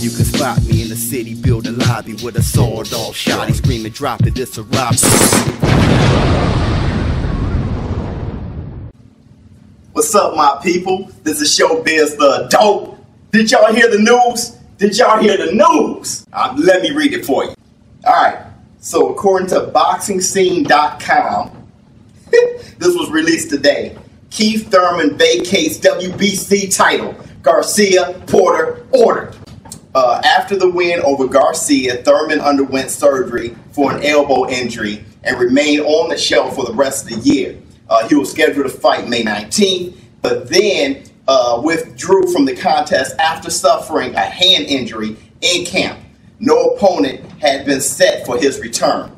You can spot me in the city, build a lobby with a sawed-off shotty screaming, drop it, this a robbery. What's up, my people? This is ShowBizz the Dope. Did y'all hear the news? Did y'all hear the news? Let me read it for you. Alright, so according to BoxingScene.com, this was released today. Keith Thurman vacates WBC title. Garcia, Porter ordered. After the win over Garcia, Thurman underwent surgery for an elbow injury and remained on the shelf for the rest of the year. He was scheduled to fight May 19th, but then withdrew from the contest after suffering a hand injury in camp. No opponent had been set for his return.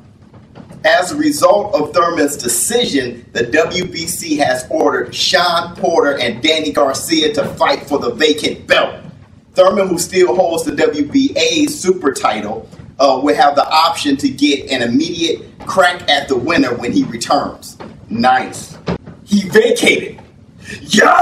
As a result of Thurman's decision, the WBC has ordered Sean Porter and Danny Garcia to fight for the vacant belt. Thurman, who still holds the WBA super title, will have the option to get an immediate crack at the winner when he returns. Nice. He vacated. Yeah!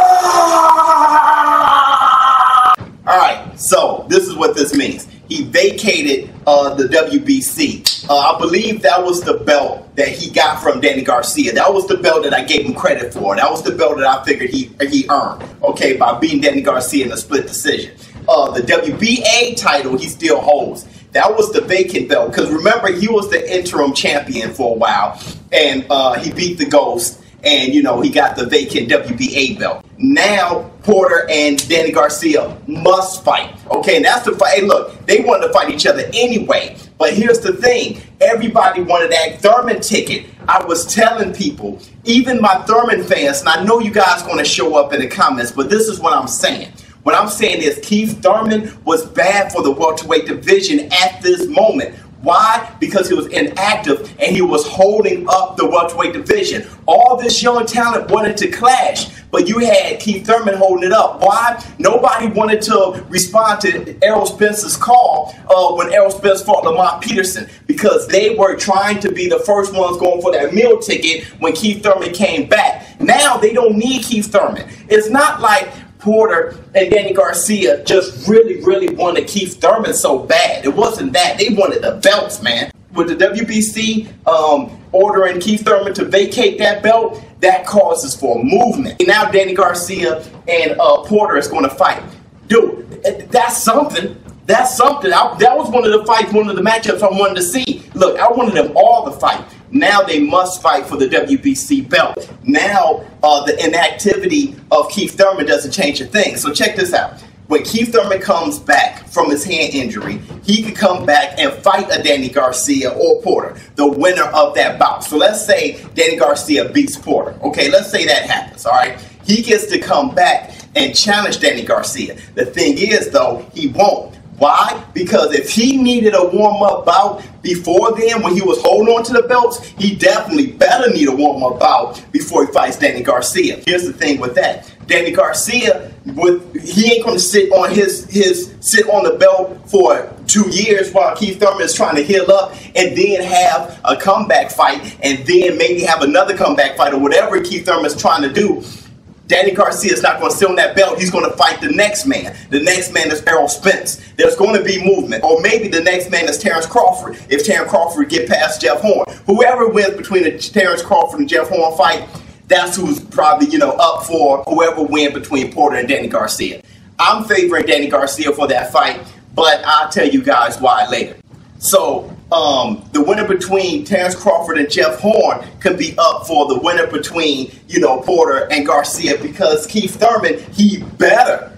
Alright, so this is what this means. He vacated the WBC. I believe that was the belt that he got from Danny Garcia. That was the belt that I gave him credit for. That was the belt that I figured he earned, okay, by beating Danny Garcia in a split decision. The WBA title he still holds. That was the vacant belt, because remember, he was the interim champion for a while, and he beat the Ghost, and, you know, he got the vacant WBA belt. Now, Porter and Danny Garcia must fight. Okay, and that's the fight. Hey, look, they wanted to fight each other anyway. But here's the thing. Everybody wanted that Thurman ticket. I was telling people, even my Thurman fans, and I know you guys are going to show up in the comments, but this is what I'm saying. What I'm saying is Keith Thurman was bad for the welterweight division at this moment. Why? Because he was inactive and he was holding up the welterweight division. All this young talent wanted to clash, but you had Keith Thurman holding it up. Why? Nobody wanted to respond to Errol Spence's call when Errol Spence fought Lamont Peterson, because they were trying to be the first ones going for that meal ticket when Keith Thurman came back. Now they don't need Keith Thurman. It's not like Porter and Danny Garcia just really wanted Keith Thurman so bad. It wasn't that. They wanted the belts, man. With the WBC ordering Keith Thurman to vacate that belt, that causes for movement. Now Danny Garcia and Porter is going to fight. Dude, that's something. That's something. That was one of the fights, one of the matchups I wanted to see. Look, I wanted them all to fight. Now they must fight for the WBC belt. Now the inactivity of Keith Thurman doesn't change a thing. So check this out. When Keith Thurman comes back from his hand injury, he can come back and fight a Danny Garcia or Porter, the winner of that bout. So let's say Danny Garcia beats Porter. Okay, let's say that happens, all right? He gets to come back and challenge Danny Garcia. The thing is, though, he won't. Why? Because if he needed a warm-up bout before then, when he was holding on to the belts, he definitely better need a warm-up bout before he fights Danny Garcia. Here's the thing with that. Danny Garcia, he ain't going to sit on the belt for 2 years while Keith Thurman is trying to heal up and then have a comeback fight and then maybe have another comeback fight or whatever Keith Thurman is trying to do. Danny Garcia is not going to sit on that belt. He's going to fight the next man. The next man is Errol Spence. There's going to be movement. Or maybe the next man is Terrence Crawford, if Terrence Crawford get past Jeff Horn. Whoever wins between the Terrence Crawford and Jeff Horn fight, that's who's probably, you know, up for whoever wins between Porter and Danny Garcia. I'm favoring Danny Garcia for that fight, but I'll tell you guys why later. So, the winner between Terrence Crawford and Jeff Horn could be up for the winner between, you know, Porter and Garcia, because Keith Thurman, he better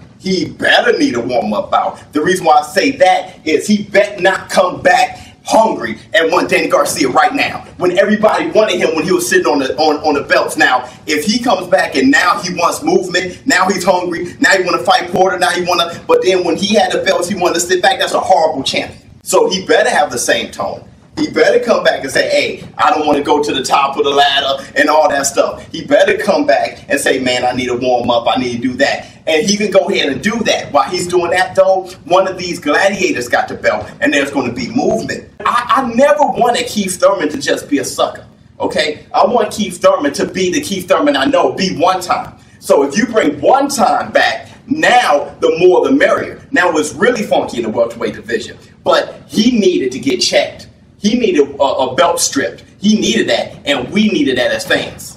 need a warm-up bout. The reason why I say that is he better not come back hungry and want Danny Garcia right now, when everybody wanted him when he was sitting on the belts. Now, if he comes back and now he wants movement, now he's hungry, now he want to fight Porter, now he want to, but then when he had the belts, he wanted to sit back. That's a horrible champion. So he better have the same tone. He better come back and say, hey, I don't want to go to the top of the ladder and all that stuff. He better come back and say, man, I need to warm up. I need to do that. And he can go ahead and do that. While he's doing that, though, one of these gladiators got the belt, and there's going to be movement. I never wanted Keith Thurman to just be a sucker, okay? I want Keith Thurman to be the Keith Thurman I know, be one time. So if you bring one time back, Now, the more the merrier. Now, it's really funky in the welterweight division. But he needed to get checked. He needed a belt stripped. He needed that, and we needed that as fans.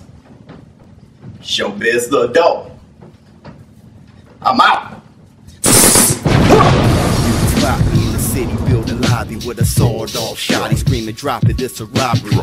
ShowBizz the adult. I'm out. Spot me in the city, build a lobby with a sawed-off shotty, screaming, drop it, it's a robbery.